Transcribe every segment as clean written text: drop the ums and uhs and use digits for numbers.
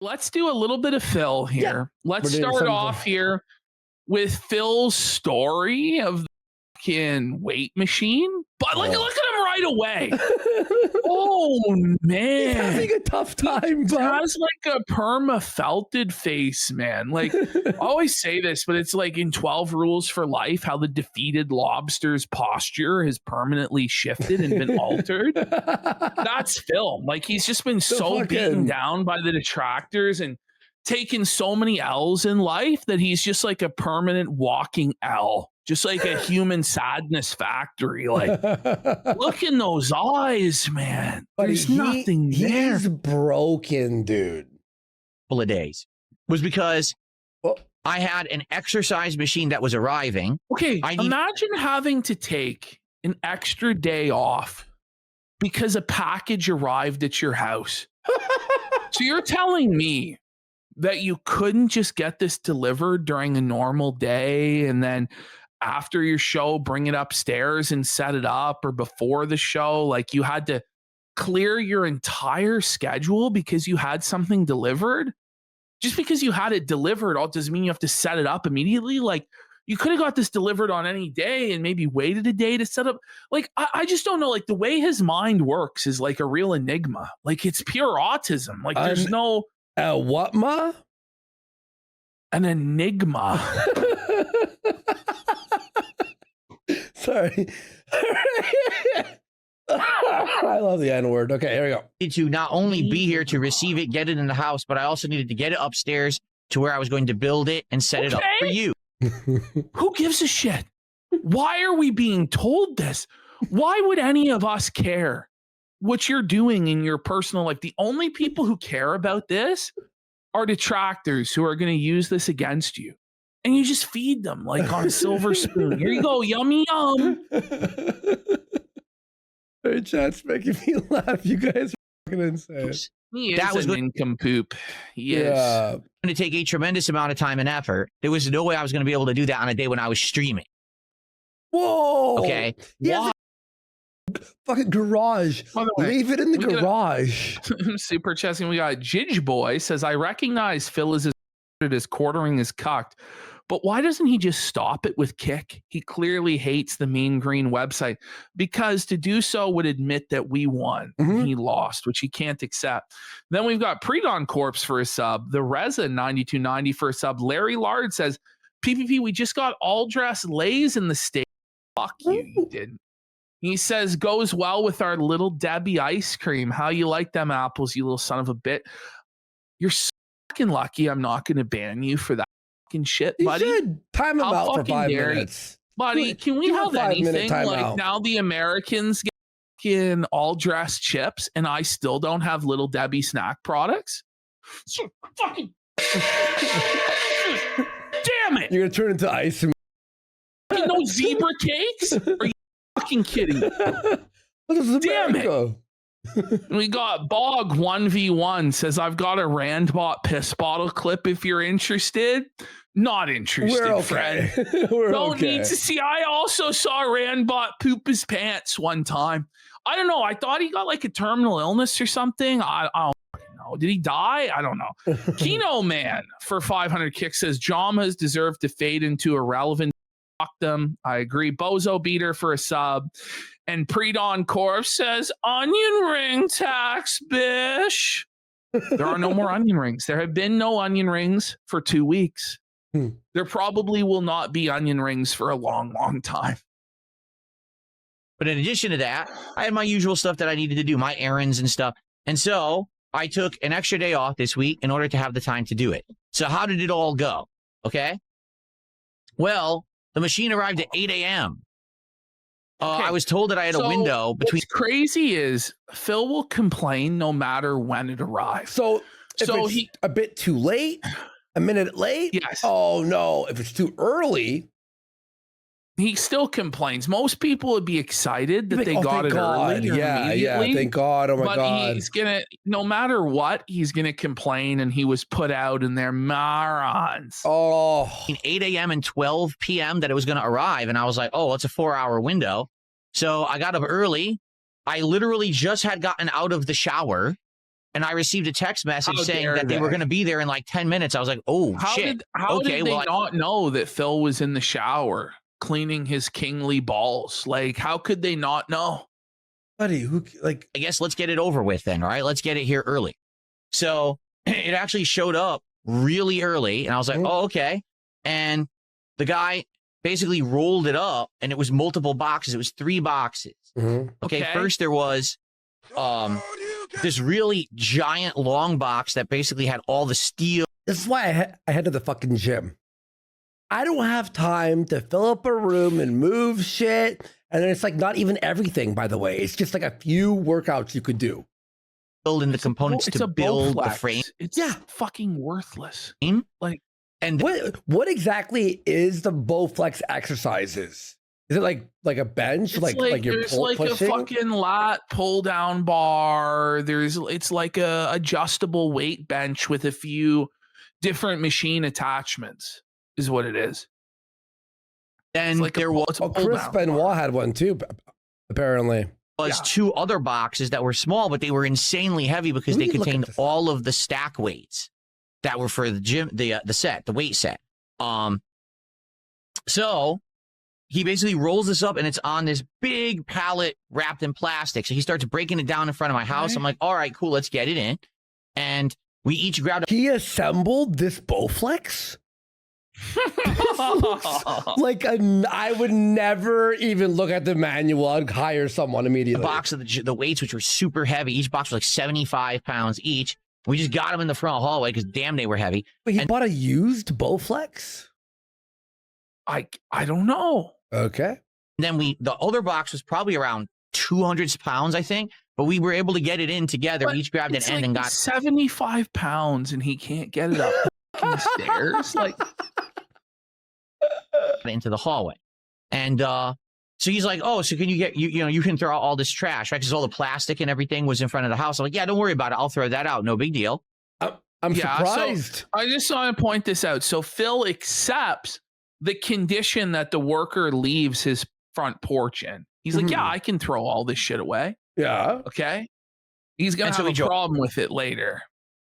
Let's do a little bit of Phil here. Let's start off here with Phil's story of the fucking weight machine. But look at him right away. Oh, man. He's having a tough time, He has like a perma-felted face, man. Like, I always say this, but it's like in 12 Rules for Life, how the defeated lobster's posture has permanently shifted and been altered. That's Phil. Like, he's just been so beaten down by the detractors and taken so many L's in life that he's just like a permanent walking L. Just like a human sadness factory. Like, look in those eyes, man. There's nothing there. He's broken, dude. Couple of days was because I had an exercise machine that was arriving. Okay, imagine having to take an extra day off because a package arrived at your house. So you're telling me that you couldn't just get this delivered during a normal day and then after your show, bring it upstairs and set it up, or before the show, like you had to clear your entire schedule because you had something delivered? Just because you had it delivered all doesn't mean you have to set it up immediately. Like, you could have got this delivered on any day and maybe waited a day to set up. Like, I just don't know. Like, the way his mind works is like a real enigma. Like, it's pure autism. Like, there's no what, ma? An enigma. Sorry. I love the N-word. Okay, here we go. To not only be here to receive it, get it in the house, but I also needed to get it upstairs to where I was going to build it and set it up for you. Who gives a shit? Why are we being told this? Why would any of us care what you're doing in your personal life? The only people who care about this are detractors who are going to use this against you. And you just feed them like on a silver spoon. Here you go, yummy yum. Hey, chat's making me laugh. You guys are fucking insane. He is an nincompoop. He is. Going to take a tremendous amount of time and effort. There was no way I was going to be able to do that on a day when I was streaming. Whoa. Okay. Yeah. Fucking garage. Leave it in the garage. Super chessing. We got Jidge Boy says, I recognize Phil is as quartering his cucked, but why doesn't he just stop it with kick? He clearly hates the Mean Green website because to do so would admit that we won and he lost, which he can't accept. Then we've got Pre-Dawn Corpse for a sub, the Reza 9290 for a sub. Larry Lard says, PPP, we just got all dressed lays in the state. Fuck you didn't. He says, goes well with our Little Debbie ice cream. How you like them apples, you little son of a bit. You're so fucking lucky I'm not going to ban you for that fucking shit, buddy. You should time him out for 5 minutes. Buddy, can we have anything? Like, now the Americans get fucking all dressed chips and I still don't have Little Debbie snack products? So fucking damn it. You're going to turn into ice and no zebra cakes? Are you fucking kidding me? Damn it. We got Bog 1v1 says, I've got a Randbot piss bottle clip if you're interested. Not interested, friend. Don't need to see. I also saw Randbot poop his pants one time. I don't know. I thought he got like a terminal illness or something. I don't know. Did he die? I don't know. Kino Man for 500 kicks says, Jamas deserve to fade into irrelevant. Fuck them. I agree. Bozo Beater for a sub. And Pre-Dawn Corpse says, onion ring tax, bish. There are no more onion rings. There have been no onion rings for 2 weeks. There probably will not be onion rings for a long, long time. But in addition to that, I had my usual stuff that I needed to do, my errands and stuff. And so I took an extra day off this week in order to have the time to do it. So how did it all go? Okay. Well, the machine arrived at 8 a.m. I was told that I had a window between. What's crazy is Phil will complain no matter when it arrives. So it's a bit too late, a minute late. Yes. Oh no! If it's too early, he still complains. Most people would be excited that they got it early. Yeah. Thank God. Oh my God. But he's gonna, no matter what, he's gonna complain, and he was put out, and they're morons. Oh, 8 a.m. and 12 p.m. that it was gonna arrive, and I was like, oh, it's a 4-hour window. So I got up early. I literally just had gotten out of the shower, and I received a text message saying that they dare were they? going to be there in like 10 minutes. I was like, oh, shit. How Okay, did they well, not know that Phil was in the shower cleaning his kingly balls? Like, how could they not know? Buddy, who like? I guess let's get it over with then, all right? Let's get it here early. So it actually showed up really early, and I was like, oh, okay. And the guy basically rolled it up, and it was multiple boxes. It was 3 boxes. Okay, first there was this really giant long box that basically had all the steel. This is why I head to the fucking gym. I don't have time to fill up a room and move shit. And then it's like not even everything, by the way. It's just like a few workouts you could do. Build in the components to build the frame. It's fucking worthless. Like, and what exactly is the Bowflex exercises? Is it like a bench? Like you're there's like pushing? a fucking lat pull down bar. It's like a adjustable weight bench with a few different machine attachments, is what it is. And like there was Chris Benoit had one too, apparently. Was 2 other boxes that were small, but they were insanely heavy because they contained all of the stack weights that were for the gym, the weight set. So he basically rolls this up, and it's on this big pallet wrapped in plastic. So he starts breaking it down in front of my house. I'm like, all right, cool, let's get it in. And we each grabbed. He assembled this Bowflex? Like I would never even look at the manual. I'd hire someone immediately. A box of the weights, which were super heavy. Each box was like 75 pounds each. We just got them in the front hallway because damn, they were heavy. But he bought a used Bowflex? I don't know. Okay. Then the other box was probably around 200 pounds, I think. But we were able to get it in together. We each grabbed an end and got 75 pounds, and he can't get it up the stairs. Like, into the hallway. And so he's like, oh, so can you get you can throw out all this trash, right? Because all the plastic and everything was in front of the house. I'm like, yeah, don't worry about it. I'll throw that out. No big deal. I'm surprised. So I just want to point this out. So Phil accepts the condition that the worker leaves his front porch in. He's like, yeah, I can throw all this shit away. Yeah. Okay. He's going to have a problem with it later.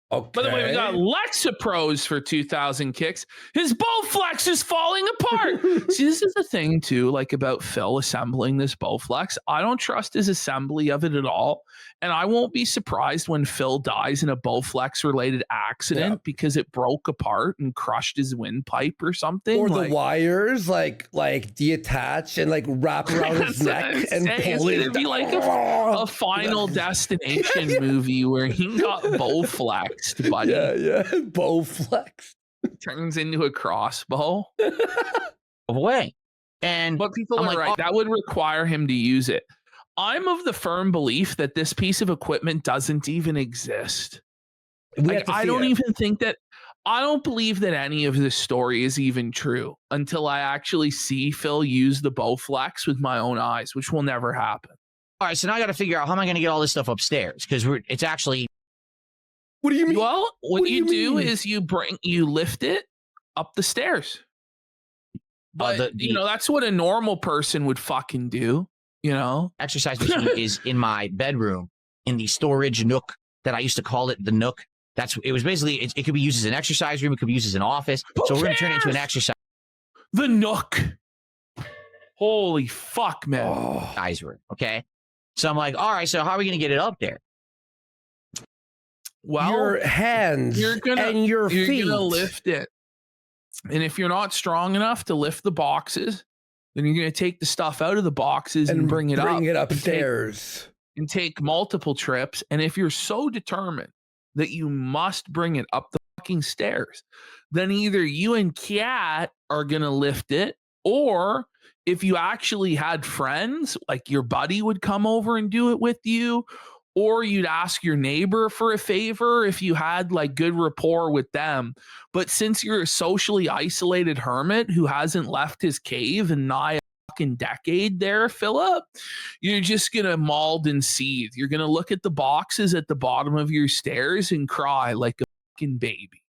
Okay. By the way, we got Lexapros for 2,000 kicks. His Bowflex is falling apart. See, this is the thing, too, like about Phil assembling this Bowflex. I don't trust his assembly of it at all. And I won't be surprised when Phil dies in a Bowflex-related accident because it broke apart and crushed his windpipe or something. Or the wires, like detach and like wrap around his neck and pull it. It'd be like a Final Destination movie where he got Bowflexed, buddy. Yeah, Bowflex. Turns into a crossbow. Away. But people are right. That would require him to use it. I'm of the firm belief that this piece of equipment doesn't even exist. Like, I don't believe that any of this story is even true until I actually see Phil use the Bowflex with my own eyes, which will never happen. All right, so now I got to figure out how am I going to get all this stuff upstairs because it's actually. What do you mean? Well, what you do is you lift it up the stairs. But that's what a normal person would fucking do. Exercise machine is in my bedroom in the storage nook that I used to call it the nook. It was basically, it could be used as an exercise room. It could be used as an office. So we're going to turn it into an exercise. The nook. Holy fuck, man. Exercise room. Okay. So I'm like, all right, so how are we going to get it up there? Well, your hands and your feet. You're going to lift it. And if you're not strong enough to lift the boxes, then you're going to take the stuff out of the boxes and bring it upstairs. And take multiple trips. And if you're so determined that you must bring it up the fucking stairs, then either you and Kat are going to lift it, or if you actually had friends, like your buddy would come over and do it with you, or you'd ask your neighbor for a favor if you had like good rapport with them. But since you're a socially isolated hermit who hasn't left his cave in nigh a fucking decade there, Philip, you're just going to mold and seethe. You're going to look at the boxes at the bottom of your stairs and cry like a fucking baby.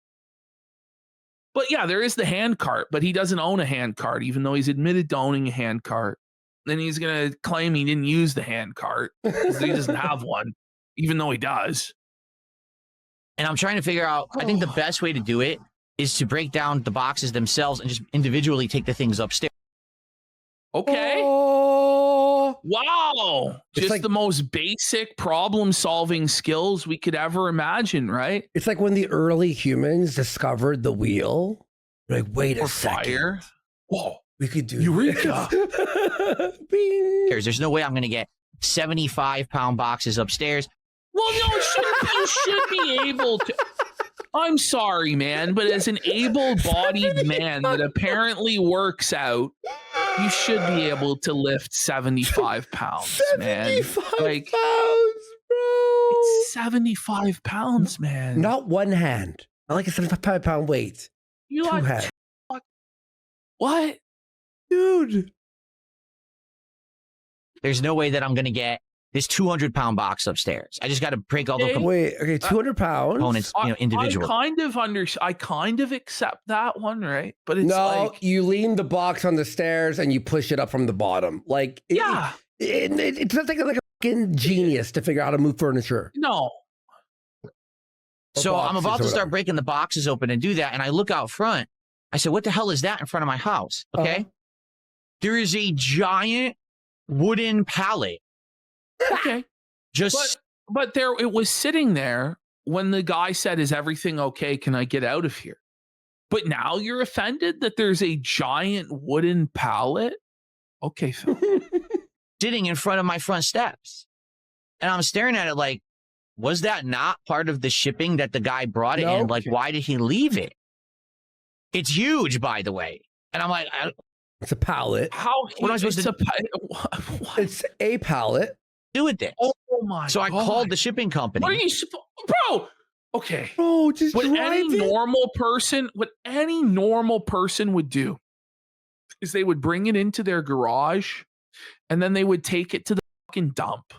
But yeah, there is the hand cart, but he doesn't own a hand cart, even though he's admitted to owning a hand cart. Then he's going to claim he didn't use the hand cart because he doesn't have one, even though he does. And I'm trying to figure out, I think the best way to do it is to break down the boxes themselves and just individually take the things upstairs. Okay. Oh. Wow. It's Just like the most basic problem-solving skills we could ever imagine, right? it's like when the early humans discovered the wheel. They're like, wait a Or second. fire. Whoa. We could do Eureka. this. Bing. There's no way I'm going to get 75-pound boxes upstairs. Well, no, you should be able to. I'm sorry, man, but as an able-bodied man that apparently works out, you should be able to lift 75 pounds, man. 75 Like, pounds, bro. it's 75 pounds, man. Not one hand. I like a 75 pound weight. You Two like hands. what? Dude. There's no way that I'm going to get this 200-pound box upstairs. I just got to break all the Hey. Wait, okay, 200 pounds. components, individually. I kind of accept that one, right? But it's No, like, you lean the box on the stairs and you push it up from the bottom. Like, yeah, it's not like a fucking genius to figure out how to move furniture. no. So I'm boxes about or to start whatever. breaking the boxes open and do that. And I look out front. I said, what the hell is that in front of my house? Okay. Uh-huh. There is a giant wooden pallet. Okay. Just But there, it was sitting there when the guy said, "Is everything okay? Can I get out of here?" But now you're offended that there's a giant wooden pallet. Okay, Phil. sitting in front of my front steps. And I'm staring at it like, was that not part of the shipping that the guy brought it in? Nope. Like, why did he leave it? It's huge, by the way. And I'm like, It's a pallet. How? What am I supposed it's to what? It's a pallet. do with this? Oh my! So I God. called the shipping company. What are you, bro? Okay. Bro, just What drive any it. normal person would do is they would bring it into their garage and then they would take it to the fucking dump.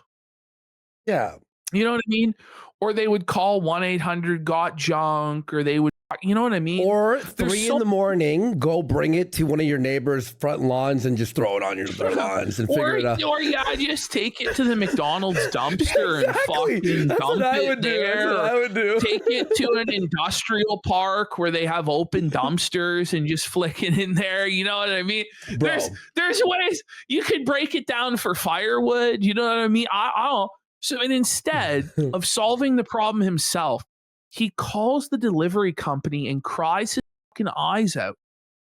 Yeah. You know what I mean? Or they would call 1-800-GOT-JUNK, or they would, you know what I mean? Or There's 3 so- in the morning, go bring it to one of your neighbor's front lawns and just throw it on their lawns and figure it out. Or yeah, just take it to the McDonald's dumpster and fucking That's dump what I it would do. there. That's what I would do. Take it to an industrial park where they have open dumpsters and just flick it in there. You know what I mean? Bro. There's ways you could break it down for firewood. You know what I mean? I don't. So, and instead of solving the problem himself, he calls the delivery company and cries his fucking eyes out,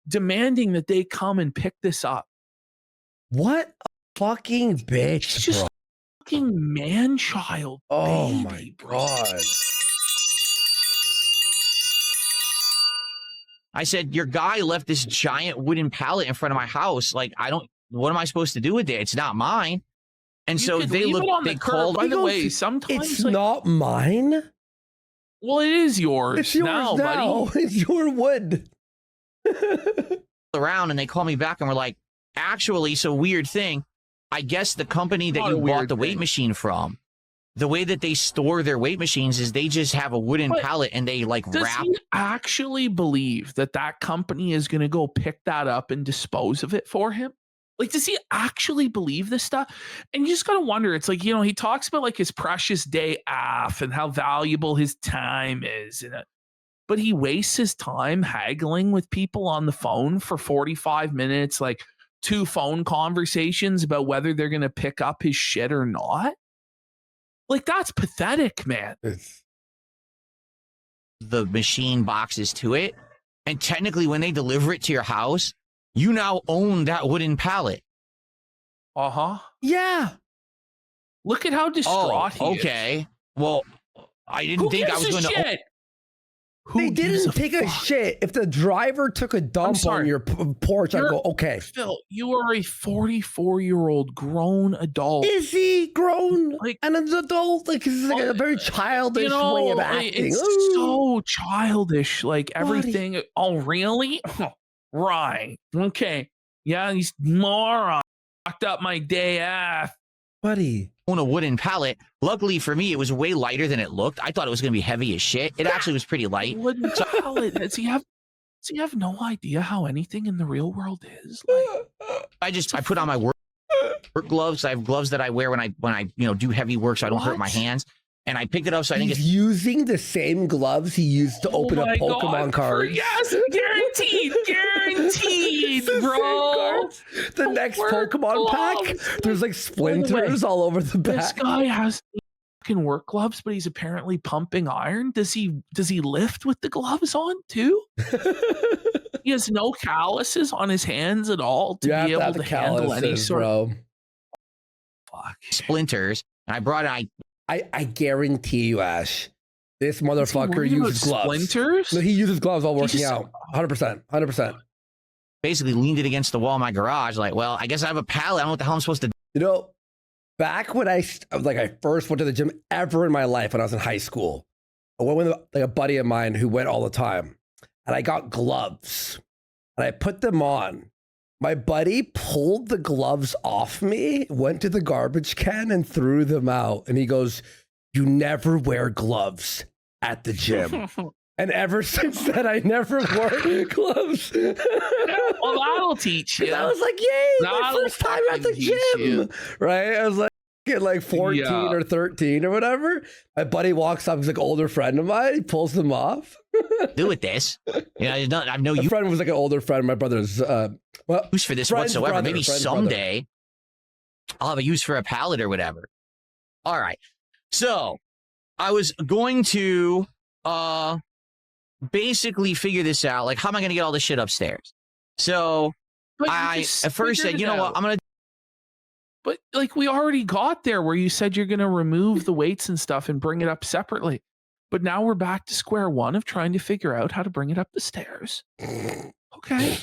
demanding that they come and pick this up. What a fucking bitch, It's just bro. fucking man-child. Oh baby, my bro. God. I said, your guy left this giant wooden pallet in front of my house. Like, what am I supposed to do with it? It's not mine. And You so could they leave look, it on they the curb. called, By the goes, way, sometimes It's like, not mine. well, it is yours. It's yours now. buddy. It's your wood. around and they call me back and were like, actually, so weird thing. I guess the company that Not you a bought weird the weight thing. machine from, the way that they store their weight machines is they just have a wooden But pallet and they like Does wrap. he actually believe that that company is going to go pick that up and dispose of it for him? Like, does he actually believe this stuff? And you just got to wonder. It's like, you know, he talks about like his precious day off and how valuable his time is. But he wastes his time haggling with people on the phone for 45 minutes, like 2 phone conversations about whether they're going to pick up his shit or not. Like, that's pathetic, man. The machine boxes to it. And technically, when they deliver it to your house, you now own that wooden pallet. Uh-huh. Yeah. Look at how distraught he is. Okay. Well, I didn't Who think I gives was a going to. shit? They Who gives didn't take a fuck? shit. If the driver took a dump sorry. on your porch, I'd You're- go, okay. Phil, you are a 44-year-old grown adult. Is he grown Like- and an adult? Like, this is like a very childish You know, way of like, acting. it's Ooh. so childish. Like Buddy. everything. Oh, really? Right. Okay. Yeah, these morons fucked up my day off. Buddy. Own a wooden pallet. Luckily for me, it was way lighter than it looked. I thought it was going to be heavy as shit. It actually was pretty light. Wouldn't tell it. Does he have no idea how anything in the real world is? Like, I put on my work gloves. I have gloves that I wear when I do heavy work so I don't hurt my What? hands. and I picked it up so I didn't He's get using the same gloves he used to open up my Pokemon God. cards. Yes, guaranteed, bro. The next Work Pokemon pack, gloves. there's like splinters all over the This back. guy has fucking work gloves, but he's apparently pumping iron. Does he lift with the gloves on too? He has no calluses on his hands at all to be able to handle any sort of splinters. And I brought it. I guarantee you, Ash, this motherfucker uses gloves. Splinters? No, he uses gloves while working out. 100%. 100%. Basically leaned it against the wall of my garage. Like, well, I guess I have a pallet. I don't know what the hell I'm supposed to do. You know, back when I first went to the gym ever in my life when I was in high school, I went with like a buddy of mine who went all the time, and I got gloves, and I put them on. My buddy pulled the gloves off me, went to the garbage can, and threw them out. And he goes, "You never wear gloves at the gym." And ever since then, I never wore gloves. Well, that'll teach you. I was like, yay, my That'll first time at the fucking teach gym. you. Right? I was like 14 Yeah. or 13 or whatever. My buddy walks up, he's like an older friend of mine. He pulls them off. Do with this. You know, I have no My friend was like an older friend. My brother's, use for this friend's whatsoever. brother, Maybe friend's someday I'll have a use for a pallet or whatever. All right. So I was going to basically figure this out. Like, how am I going to get all this shit upstairs? So But you I just at first figured said, you it know what? out. I'm going to. But like we already got there where you said you're going to remove the weights and stuff and bring it up separately. But now we're back to square one of trying to figure out how to bring it up the stairs. Okay.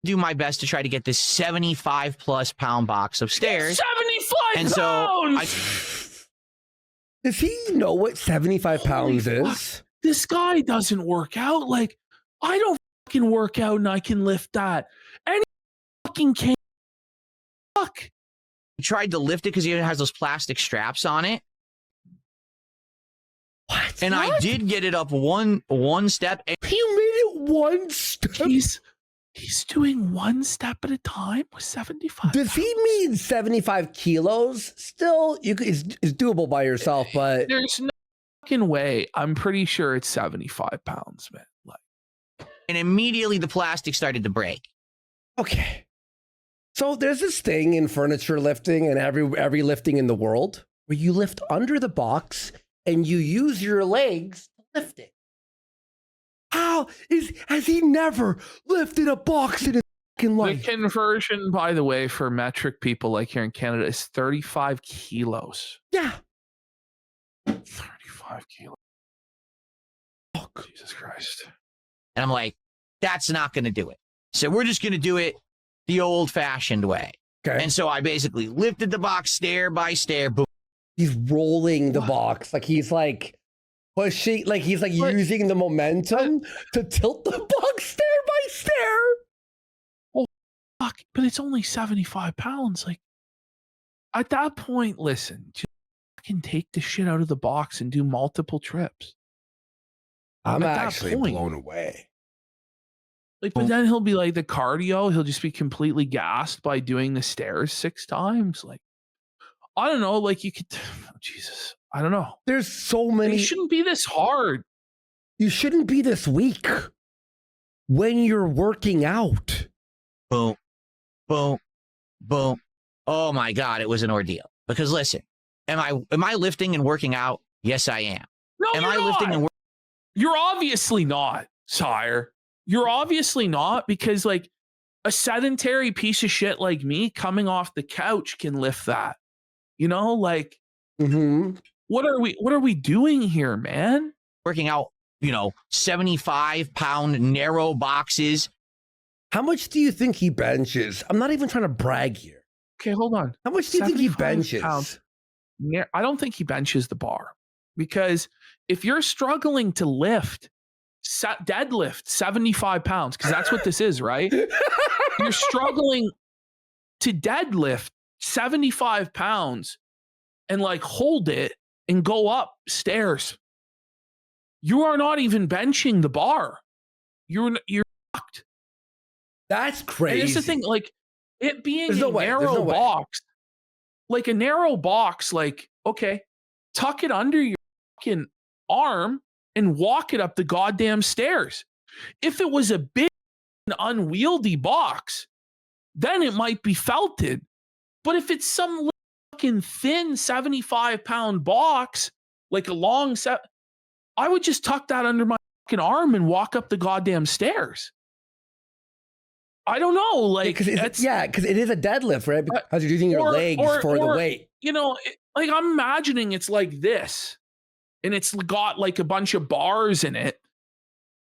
do my best to try to get this 75 plus pound box upstairs. 75 And so pounds! Does he know what 75 pounds Holy is? fuck. This guy doesn't work out. Like, I don't fucking work out and I can lift that. Any fucking can. Fuck. I tried to lift it because it has those plastic straps on it. What? And I did get it up one step. You made it one step. He's doing one step at a time with 75. Does he mean 75 kilos? Still, it's doable by yourself, but There's no fucking way. I'm pretty sure it's 75 pounds, man. Like, And immediately the plastic started to break. okay. So there's this thing in furniture lifting and every lifting in the world where you lift under the box and you use your legs to lift it. Has he never lifted a box in his fucking the life? conversion, by the way, for metric people like here in Canada is 35 kilos. Yeah. 35 kilos. Oh, Jesus Christ. And I'm like, that's not going to do it. So we're just going to do it the old fashioned way. Okay. And so I basically lifted the box stair by stair. Boom. He's rolling the box like he's like pushing, like he's like using the momentum to tilt the box stair by stair. Oh, fuck. But it's only 75 pounds. Like, at that point, listen, just fucking take the shit out of the box and do multiple trips. I'm At that actually point. blown away. Like, but then he'll be like the cardio, he'll just be completely gassed by doing the stairs 6 times. Like, I don't know, like you could, Jesus, I don't know. There's so many. It shouldn't be this hard. You shouldn't be this weak when you're working out. Boom, boom, boom. Oh my God, it was an ordeal. Because listen, am I lifting and working out? Yes, I am. No, Am you're I not. lifting and You're obviously not, sire. You're obviously not, because like a sedentary piece of shit like me coming off the couch can lift that. You know, like what are we doing here, man? working out, 75 pound narrow boxes? How much do you think he benches? I'm not even trying to brag here. Okay, hold on. How much do you think he 75 benches? pounds. I don't think he benches the bar, because if you're struggling to lift, deadlift 75 pounds, because that's what this is, right? You're struggling to deadlift 75 pounds and like hold it and go up stairs. You are not even benching the bar. You're fucked. That's crazy. And it's the thing, like it being There's a no way. There's narrow no way. box, like a narrow box, like, okay, tuck it under your fucking arm and walk it up the goddamn stairs. If it was a big unwieldy box, then it might be felted. But if it's some fucking thin 75-pound box, like a long set, I would just tuck that under my fucking arm and walk up the goddamn stairs. I don't know, like, because it is a deadlift, right? Because you're using your legs for the weight. You know, like I'm imagining it's like this, and it's got like a bunch of bars in it.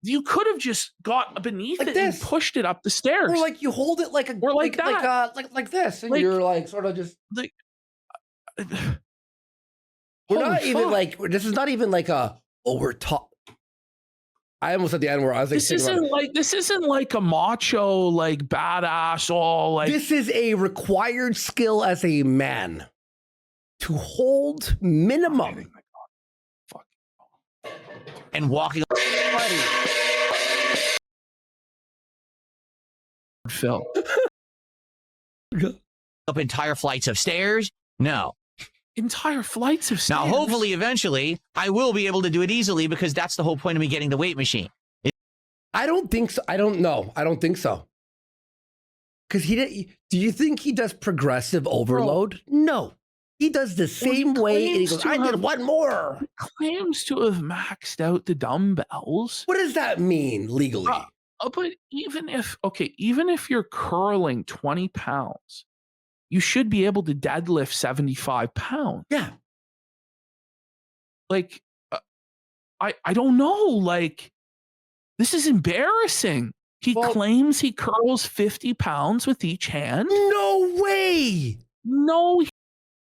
You could have just got beneath it and pushed it up the stairs, or like you hold it like this, and you're like sort of just like. We're not even like this is not even like we're taught. I almost at the end where I was like, this isn't like a macho, like badass, all like. This is a required skill as a man to hold minimum. And walking. Phil. Up entire flights of stairs? No. Entire flights of stairs. Now, hopefully, eventually, I will be able to do it easily because that's the whole point of me getting the weight machine. I don't think so. I don't know. I don't think so. Because do you think he does progressive overload? No. He does the same way. And he goes, I did one more. He claims to have maxed out the dumbbells. What does that mean legally? But even if you're curling 20 pounds, you should be able to deadlift 75 pounds. Yeah. Like, I don't know. Like, this is embarrassing. He claims he curls 50 pounds with each hand. No way. No, he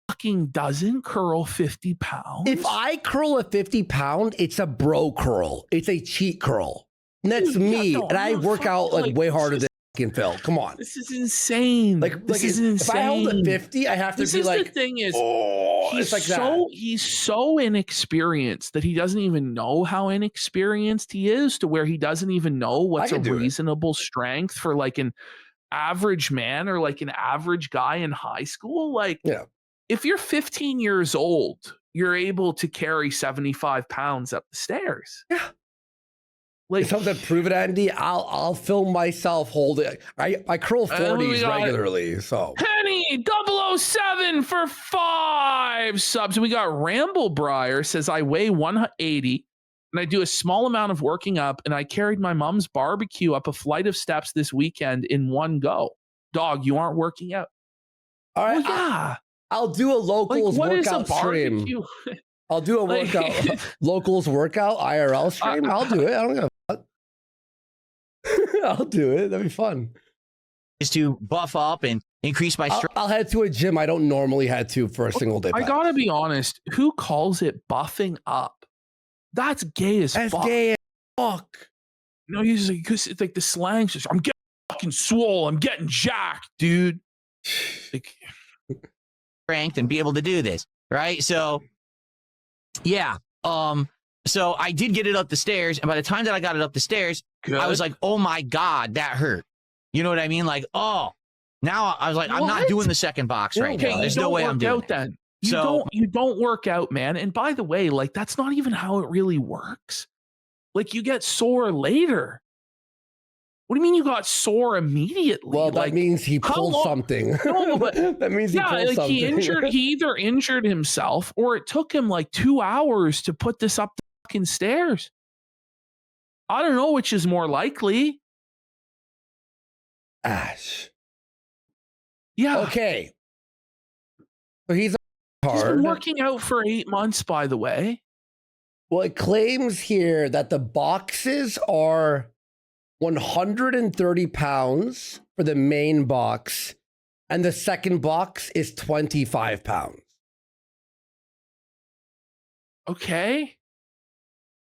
fucking doesn't curl 50 pounds. If I curl a 50 pound, it's a bro curl. It's a cheat curl. And that's me. And I work out like way harder than fucking Phil. Come on. This is insane. This is insane. If I hold a 50, I have to be like, the thing is, it's like that. He's so inexperienced that he doesn't even know how inexperienced he is, to where he doesn't even know what's a reasonable strength for like an average man or like an average guy in high school. Like, if you're 15 years old, you're able to carry 75 pounds up the stairs. Yeah. Like, something to prove it, Andy. I'll film myself holding. I curl 40s regularly. So Penny 007 for 5 subs. We got Ramble Briar says, I weigh 180 and I do a small amount of working up, and I carried my mom's barbecue up a flight of steps this weekend in one go. Dog, you aren't working out. All right. Well, yeah. I'll do a locals workout stream. I'll do a workout, locals workout IRL stream. I'll do it. I don't know. I'll do it. That'd be fun. Is to buff up and increase my strength. I'll head to a gym I don't normally head to for a single day. I gotta be honest. Who calls it buffing up? That's gay as fuck. That's gay as fuck. No, he's like, because it's like the slang. Just, I'm getting fucking swole. I'm getting jacked, dude. Like, strength and be able to do this, right? So, yeah. So I did get it up the stairs, and by the time that I got it up the stairs, I was like, oh my God, that hurt. You know what I mean? Like, now I was like, I'm not doing the second box right now. There's no way I'm doing it. You don't work out, man. And by the way, like, that's not even how it really works. Like, you get sore later. What do you mean you got sore immediately? Well, that means he pulled something. No, but that means he pulled something. He either injured himself, or it took him like 2 hours to put this up the fucking stairs. I don't know which is more likely. Ash. Yeah. Okay. So he's He's been working out for 8 months, by the way. Well, it claims here that the boxes are 130 pounds for the main box, and the second box is 25 pounds. Okay.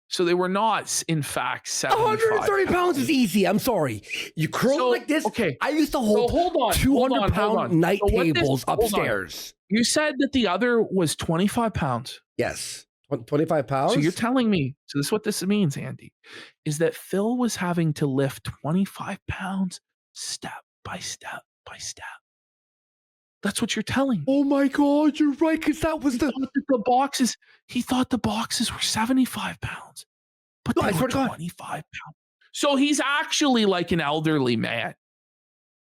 So they were not, in fact, 130 pounds is easy. I'm sorry. You curl like this. Okay. I used to hold 200-pound night tables upstairs. You said that the other was 25 pounds. Yes. 25 pounds? So you're telling me, so this is what this means, Andy, is that Phil was having to lift 25 pounds step by step by step. That's what you're telling me. Oh my God, you're right, because that was He thought the boxes were 75 pounds, but No, they I were swear to God. 25 pounds. So he's actually like an elderly man.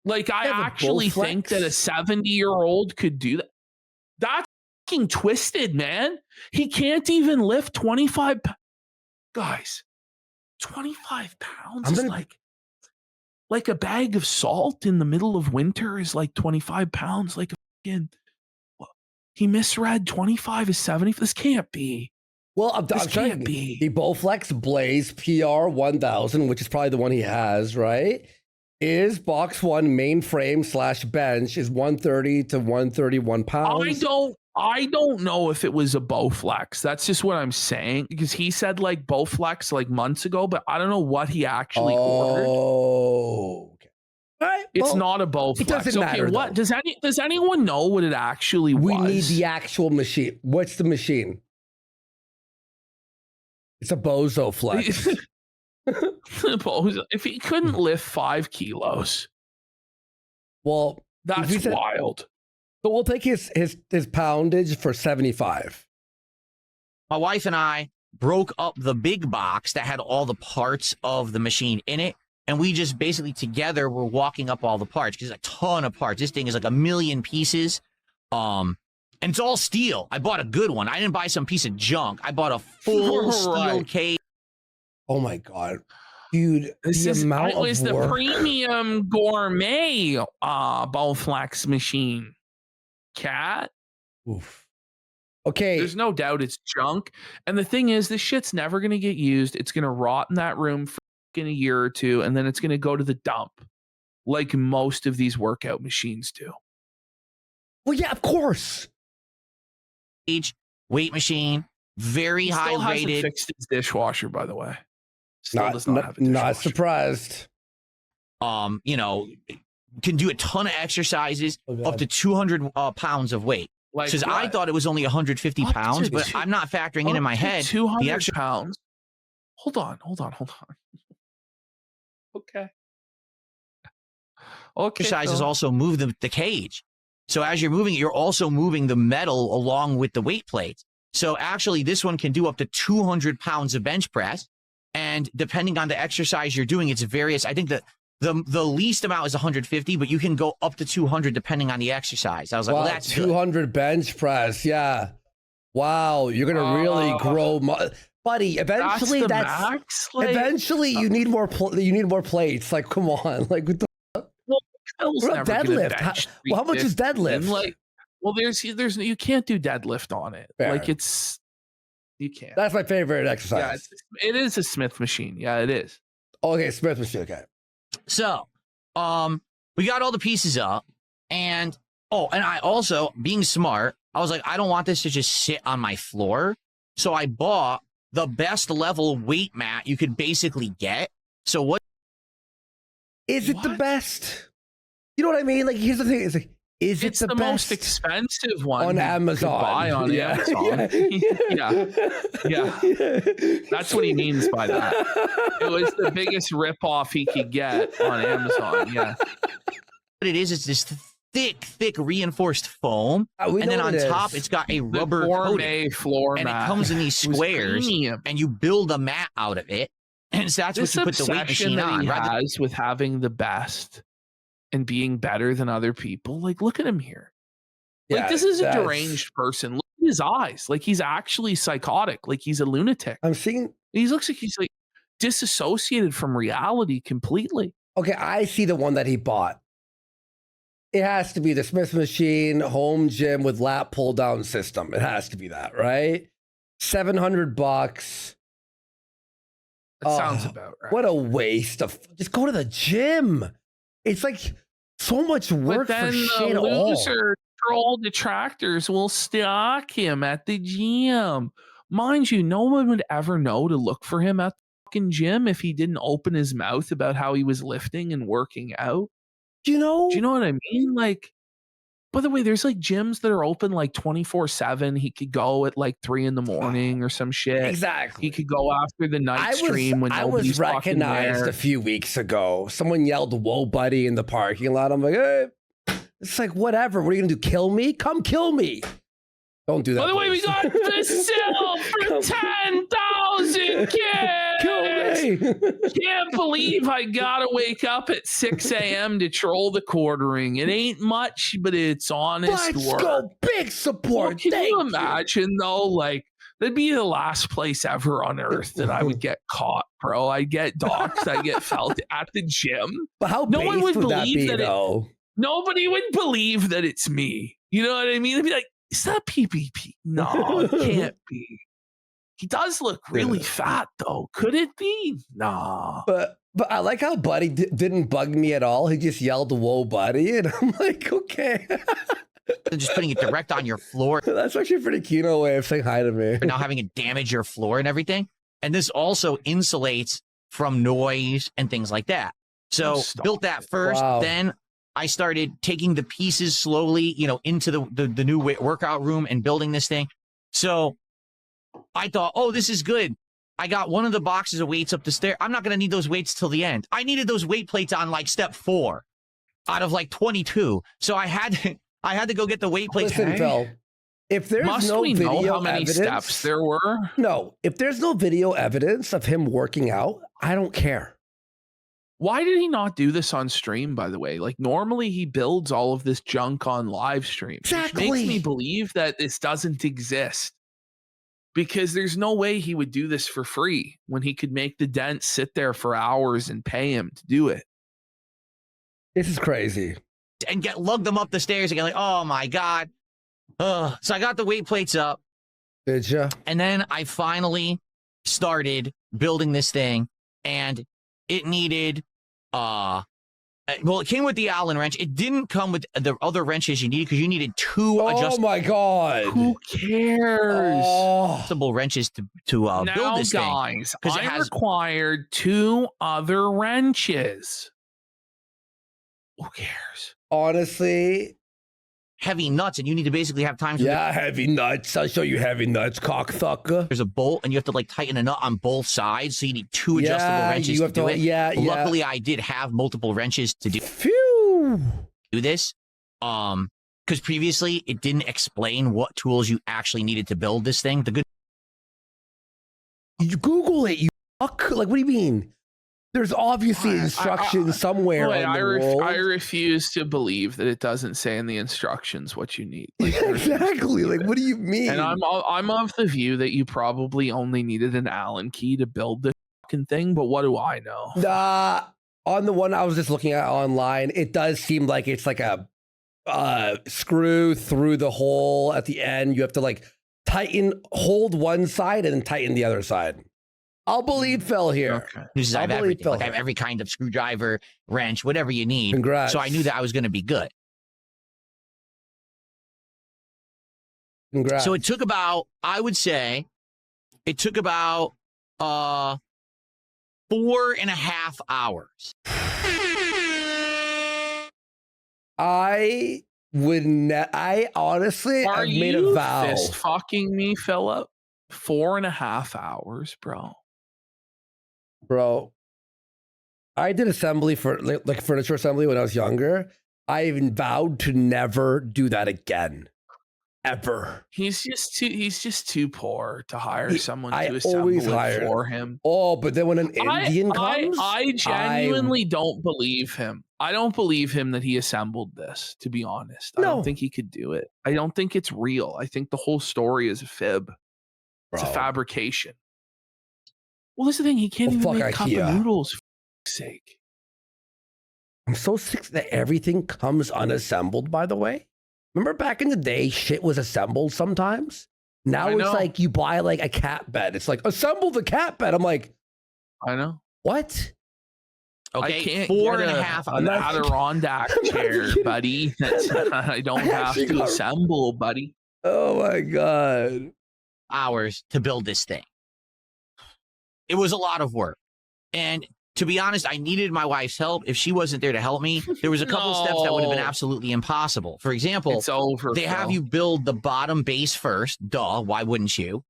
Like, I Yeah, but actually think that a 70-year-old could do that. That's fucking twisted, man. He can't even lift 25 pounds. Guys, 25 pounds is like a bag of salt in the middle of winter is like 25 pounds. Like, again, he misread 25 is 70. This can't be. Well, I'm trying. The Bowflex Blaze PR 1000, which is probably the one he has, right? Is box one mainframe / bench is 130 to 131 pounds. I don't know if it was a Bowflex. That's just what I'm saying, because he said like Bowflex like months ago, but I don't know what he actually ordered. Oh, okay. All right. It's not a Bowflex. It doesn't matter. What does anyone know what it actually was? We need the actual machine. What's the machine? It's a Bozo Flex. If he couldn't lift 5 kilos, well, that's wild. So we'll take his poundage for 75. My wife and I broke up the big box that had all the parts of the machine in it, and we just basically together were walking up all the parts, because there's a ton of parts. This thing is like 1 million pieces. And it's all steel. I bought a good one. I didn't buy some piece of junk. I bought a full steel cage. Oh my God, dude! The premium gourmet Bowflex machine. Cat. Oof. Okay. There's no doubt it's junk. And the thing is, this shit's never going to get used. It's going to rot in that room for a year or two, and then it's going to go to the dump, like most of these workout machines do. Well, yeah, of course. Weight machine, very high rated. Still hasn't fixed his dishwasher, by the way. Still does not have a dishwasher. Not surprised. You know, can do a ton of exercises, up to 200 pounds of weight. Because I thought it was only 150 pounds, but I'm not factoring in my head 200 the extra pounds. Hold on. Okay. Exercises also move the cage. So as you're moving it, you're also moving the metal along with the weight plates. So actually, this one can do up to 200 pounds of bench press. And depending on the exercise you're doing, it's various. I think that the least amount is 150, but you can go up to 200 depending on the exercise. I was like, well, that's 200 good. Bench press. Yeah. Wow. You're going to really grow. Buddy, eventually eventually you need more plates. Like, come on. Like, what the what about deadlift? How much is deadlift? Like, well, there's you can't do deadlift on it. Fair. Like, you can't. That's my favorite exercise. Yeah, it is a Smith machine. Yeah, it is. Okay, Smith machine. Okay. So, we got all the pieces up, and I also, being smart, I was like, I don't want this to just sit on my floor. So I bought the best level weight mat you could basically get. So what? Is it the best? You know what I mean? Like, here's the thing. It's like, it's the most expensive one on Amazon. Buy on Amazon. Yeah. That's what he means by that. It was the biggest ripoff he could get on Amazon. Yeah. What it is this thick reinforced foam, and then on top it's got a rubber coating, floor and mat. It comes in these squares, and you build a mat out of it, and so that's what you put the weight machine on. He has with having the best and being better than other people. Like, look at him here. Like, this is a deranged person. Look at his eyes. Like, he's actually psychotic. Like, he's a lunatic. I'm seeing. He looks like he's like disassociated from reality completely. Okay, I see the one that he bought. It has to be the Smith machine home gym with lat pull down system. It has to be that, right? $700. That sounds about right. What a waste of. Just go to the gym. It's like so much work for shit all. Loser troll detractors will stalk him at the gym. Mind you, no one would ever know to look for him at the fucking gym if he didn't open his mouth about how he was lifting and working out. Do you know what I mean? Like, by the way, there's like gyms that are open like 24/7. He could go at like 3 a.m. or some shit. Exactly. He could go after the night stream when I was recognized a few weeks ago. Someone yelled "Whoa, buddy" in the parking lot. I'm like, hey, It's like, whatever. What are you going to do? Kill me? Come kill me. Don't do that. By the way, we got the sale for 10,000 kids. Kill me. Can't believe I gotta wake up at 6 a.m. to troll the quartering. It ain't much, but it's honest Let's work. go. Big support. Well, can Thank you imagine though? Like, that'd be the last place ever on earth that I would get caught, bro. I get doxxed, I get felt at the gym. But how No one would based that believe be, that though? Nobody would believe that it's me. You know what I mean? They'd be like, is that PPP? No, it can't be. He does look really fat, though. Could it be? No. But I like how Buddy didn't bug me at all. He just yelled, "Whoa, Buddy," and I'm like, okay. Just putting it direct on your floor. That's actually a pretty cute way of saying hi to me. For now having it damage your floor and everything. And this also insulates from noise and things like that. So built that first, then I started taking the pieces slowly, into the new workout room and building this thing. So I thought, oh, this is good. I got one of the boxes of weights up the stair. I'm not going to need those weights till the end. I needed those weight plates on like step 4 out of like 22. So I had to go get the weight plates. Listen, Phil, if there's no video how many evidence, steps there were? No, if there's no video evidence of him working out, I don't care. Why did he not do this on stream, by the way? Like, normally he builds all of this junk on live stream. Exactly. Which makes me believe that this doesn't exist. Because there's no way he would do this for free when he could make the dent sit there for hours and pay him to do it. This is crazy. And lug them up the stairs again, like, oh my God. So I got the weight plates up. Did you? And then I finally started building this thing, and it needed it came with the Allen wrench. It didn't come with the other wrenches you needed because you needed 2 adjustable. Oh my God. Who cares? Adjustable wrenches to build this thing. Now, guys, I required 2 other wrenches. Who cares? Honestly. Heavy nuts, and you need to basically have time. Heavy nuts. I'll show you heavy nuts, cocksucker. There's a bolt, and you have to like tighten a nut on both sides, so you need 2 adjustable wrenches to do it. Luckily, I did have multiple wrenches to do this. Because previously it didn't explain what tools you actually needed to build this thing. You Google it. You fuck. Like, what do you mean? There's obviously instructions somewhere. I refuse to believe that it doesn't say in the instructions what you need. Like, exactly. Like, what do you mean? And I'm of the view that you probably only needed an Allen key to build this fucking thing. But what do I know? On the one I was just looking at online, it does seem like it's like a screw through the hole at the end. You have to like hold one side and then tighten the other side. I'll believe Phil here. Okay. I have everything. Like, I have every kind of screwdriver, wrench, whatever you need. Congrats. So I knew that I was going to be good. Congrats. So it took about, I would say, 4.5 hours. I honestly, I've made a vow. Are you fist fucking me, Philip? 4.5 hours, bro. Bro, I did assembly for like furniture assembly when I was younger. I even vowed to never do that again. Ever. He's just too poor to hire someone to assemble it for him. Oh, but then when an Indian comes, I genuinely don't believe him. I don't believe him that he assembled this, to be honest. I don't think he could do it. I don't think it's real. I think the whole story is a fib. It's a fabrication. Well, this is the thing. He can't even make a cup of noodles, for fuck's sake. I'm so sick that everything comes unassembled, by the way. Remember back in the day, shit was assembled sometimes? Now it's like you buy like a cat bed. It's like, assemble the cat bed. I'm like, I know. What? Okay, I can't 4.5 an Adirondack chair, buddy. I don't have to assemble, buddy. Oh my God. Hours to build this thing. It was a lot of work. And to be honest, I needed my wife's help. If she wasn't there to help me, there was a couple steps that would have been absolutely impossible. For example, it's over, they have you build the bottom base first. Duh, why wouldn't you?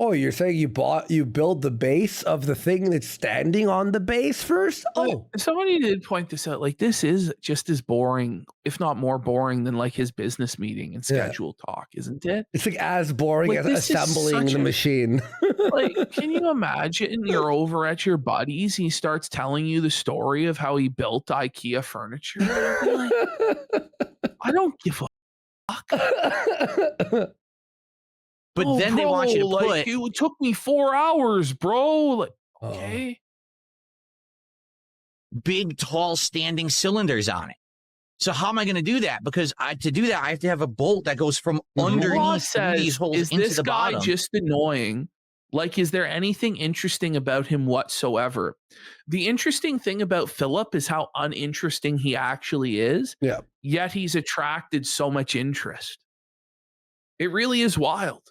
Oh, you're saying you build the base of the thing that's standing on the base first? Oh, somebody did point this out. Like, this is just as boring, if not more boring, than like his business meeting and schedule talk, isn't it? It's like as boring Like, as assembling the machine. Like, can you imagine you're over at your buddy's, he starts telling you the story of how he built IKEA furniture? Like, I don't give a fuck. But then they want you to put... Like, it took me 4 hours, bro. Like, okay. Big, tall, standing cylinders on it. So how am I going to do that? Because to do that, I have to have a bolt that goes from underneath these holes into the bottom. Is this guy just annoying? Like, is there anything interesting about him whatsoever? The interesting thing about Philip is how uninteresting he actually is. Yeah. Yet he's attracted so much interest. It really is wild.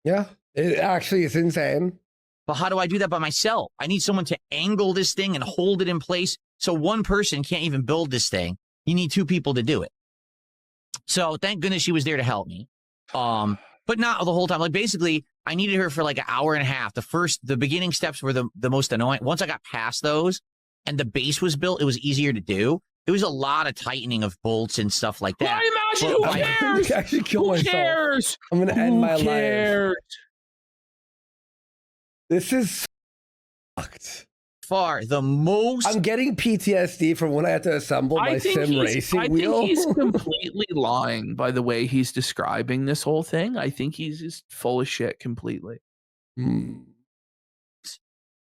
Yeah, it actually is insane. But how do I do that by myself? I need someone to angle this thing and hold it in place. So one person can't even build this thing. You need 2 people to do it. So thank goodness she was there to help me. But not the whole time. Like, basically, I needed her for like an hour and a half. The beginning steps were the most annoying. Once I got past those and the base was built, it was easier to do. It was a lot of tightening of bolts and stuff like that. Who cares? I should kill myself. Cares? I'm going to end my life. This is fucked. Far the most. I'm getting PTSD from when I had to assemble my sim racing wheel. I think he's completely lying by the way he's describing this whole thing. I think he's just full of shit completely.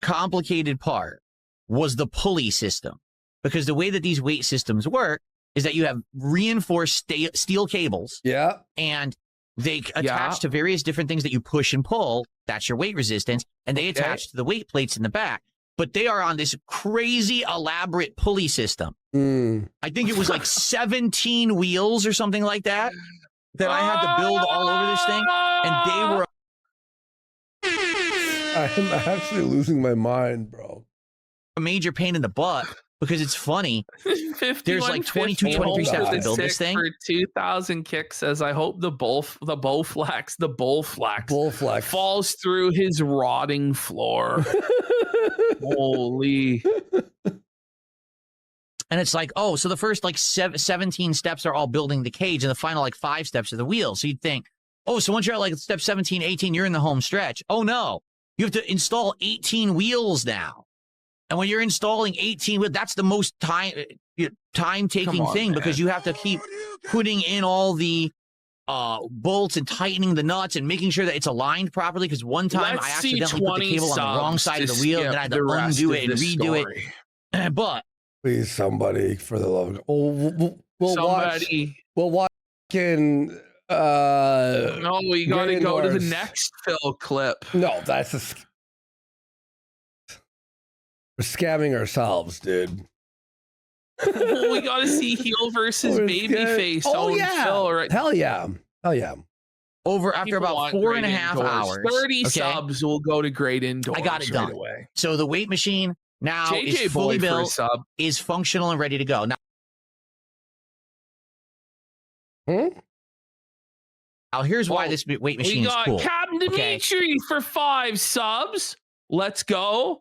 Complicated part was the pulley system. Because the way that these weight systems work is that you have reinforced steel cables. Yeah. And they attach to various different things that you push and pull. That's your weight resistance. And they attach to the weight plates in the back. But they are on this crazy elaborate pulley system. I think it was like 17 wheels or something like that I had to build all over this thing. And they were... I'm actually losing my mind, bro. A major pain in the butt. Because it's funny. There's like 22, 23 steps to build this thing. For 2,000 kick says, I hope the Bowflex falls through his rotting floor. Holy. And it's like, oh, so the first like 17 steps are all building the cage, and the final like 5 steps are the wheels. So you'd think, oh, so once you're at like step 17, 18, you're in the home stretch. Oh no, you have to install 18 wheels now. And when you're installing 18, that's the most time-taking thing, because you have to keep putting in all the bolts and tightening the nuts and making sure that it's aligned properly. Because one time I accidentally put the cable on the wrong side of the wheel, and I had to undo it and redo it. But please, somebody, for the love of we'll watch. No, we got to go to the next Phil clip. No, that's we're scamming ourselves, dude. We got to see heel versus babyface. Oh, yeah. Phil, right? Hell yeah. After about 4.5 hours. 30 subs will go to Great Indoors. I got it done. Away. So the weight machine now is fully built, is functional and ready to go. Now, here's why this weight machine is cool. We got Captain Dimitri for 5 subs. Let's go.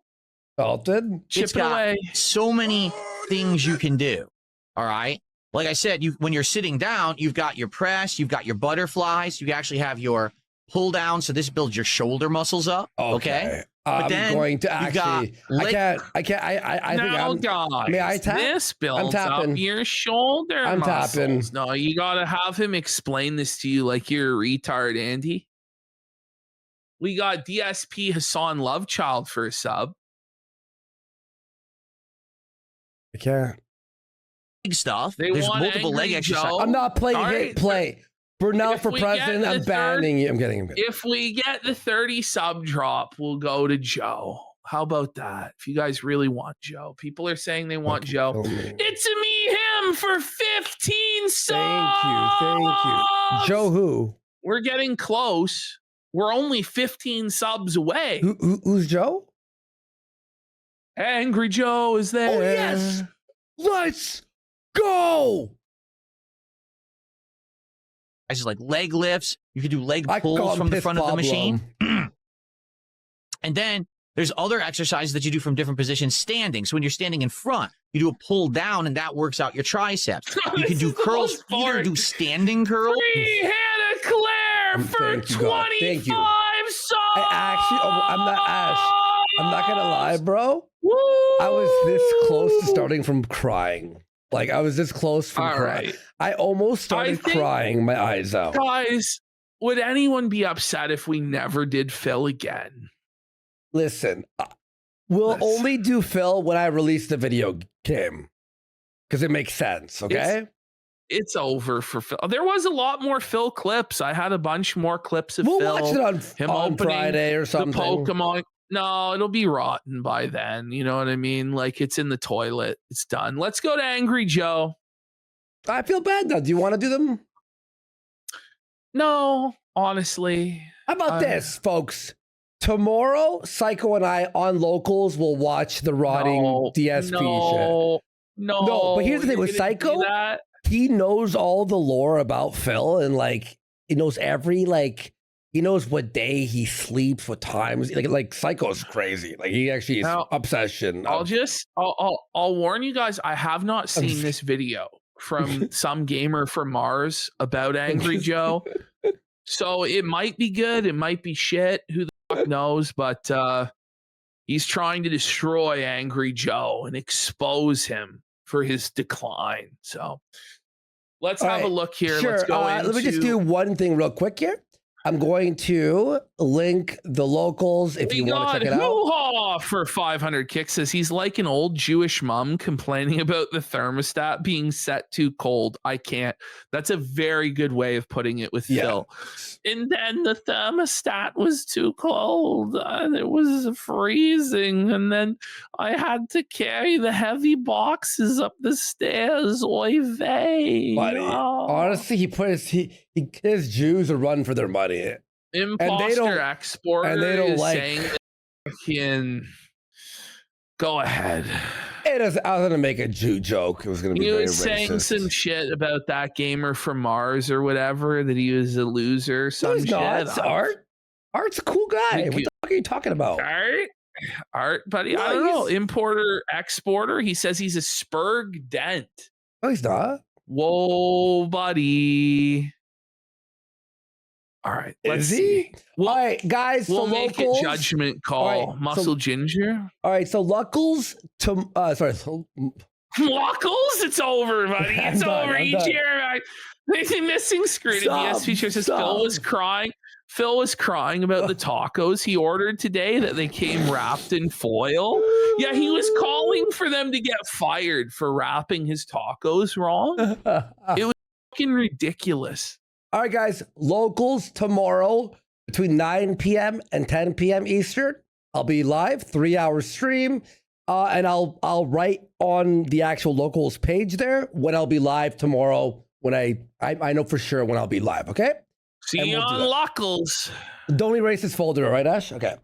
Salted. It's got so many things you can do. All right. Like I said, when you're sitting down, you've got your press, you've got your butterflies, you actually have your pull down. So this builds your shoulder muscles up. Okay. But then going to actually. I can't. I think I'm. Guys, may I tap? This builds up your shoulder muscles. Tapping. No, you gotta have him explain this to you like you're a retard, Andy. We got DSP Hassan Lovechild for a sub. I can't. Big stuff. There's multiple leg exercises. I'm not playing hit play. Bernal for president. I'm banning you. I'm getting. If we get the 30 sub drop, we'll go to Joe. How about that? If you guys really want Joe, people are saying they want Joe. It's a me him for 15 subs. Thank you. Joe who? We're getting close. We're only 15 subs away. Who's Joe? Angry Joe is there. Oh, yes. Let's go. I just like leg lifts. You can do leg pulls from the front of the machine. And then there's other exercises that you do from different positions standing. So when you're standing in front, you do a pull down and that works out your triceps. You can do curls, either do standing curls. Free Hannah Claire for 25 I'm not Ash. I'm not gonna lie, bro. Woo! I was this close to starting from crying. Like I was this close from crying. Right. I almost started crying my eyes out. Guys, would anyone be upset if we never did Phil again? Listen, we'll only do Phil when I release the video game because it makes sense. Okay. It's over for Phil. There was a lot more Phil clips. I had a bunch more clips of Phil. We'll watch it on Friday or something. The Pokemon. No, it'll be rotten by then. You know what I mean? Like it's in the toilet. It's done. Let's go to Angry Joe. I feel bad now. Do you want to do them? No, honestly. How about this, folks? Tomorrow, Psycho and I on Locals will watch the rotting DSP shit. No, but here's the thing with Psycho. He knows all the lore about Phil and like he knows he knows what day he sleeps, what times. Like Psycho's crazy. Like he actually is obsession. I'll warn you guys. I have not seen this video from some gamer from Mars about Angry Joe. So it might be good. It might be shit. Who the fuck knows? But he's trying to destroy Angry Joe and expose him for his decline. So let's have a look here. Sure. Let's go let me just do one thing real quick here. I'm going to link the Locals if you want to check it out. Hoo-ha for 500 kicks says he's like an old Jewish mom complaining about the thermostat being set too cold. I can't. That's a very good way of putting it with Phil. And then the thermostat was too cold. It was freezing. And then I had to carry the heavy boxes up the stairs. Oy vey. Buddy, honestly, he put his Jews a run for their money. Imposter exporter and they don't saying that can go ahead. I was gonna make a Jew joke. It was gonna be very racist. He was saying some shit about that gamer from Mars or whatever, that he was a loser. Some shit. It's Art. Art's a cool guy. What the fuck are you talking about? Art, buddy. I don't know. Importer, exporter. He says he's a Spurg Dent. No, he's not. Whoa, buddy. All right, let's see. All right, guys. We'll make Locals, a judgment call. Right, Muscle Ginger. All right, so Locals to Locals. It's over, buddy. It's over. Each year, missing screen. Yes, feature says Phil was crying. Phil was crying about the tacos he ordered today that they came wrapped in foil. Yeah, he was calling for them to get fired for wrapping his tacos wrong. It was fucking ridiculous. All right, guys, Locals tomorrow between 9 p.m. and 10 p.m. Eastern. I'll be live, 3-hour stream, and I'll write on the actual Locals page there when I'll be live tomorrow. When I know for sure when I'll be live. Okay. See you on Locals. Don't erase this folder, all right, Ash? Okay.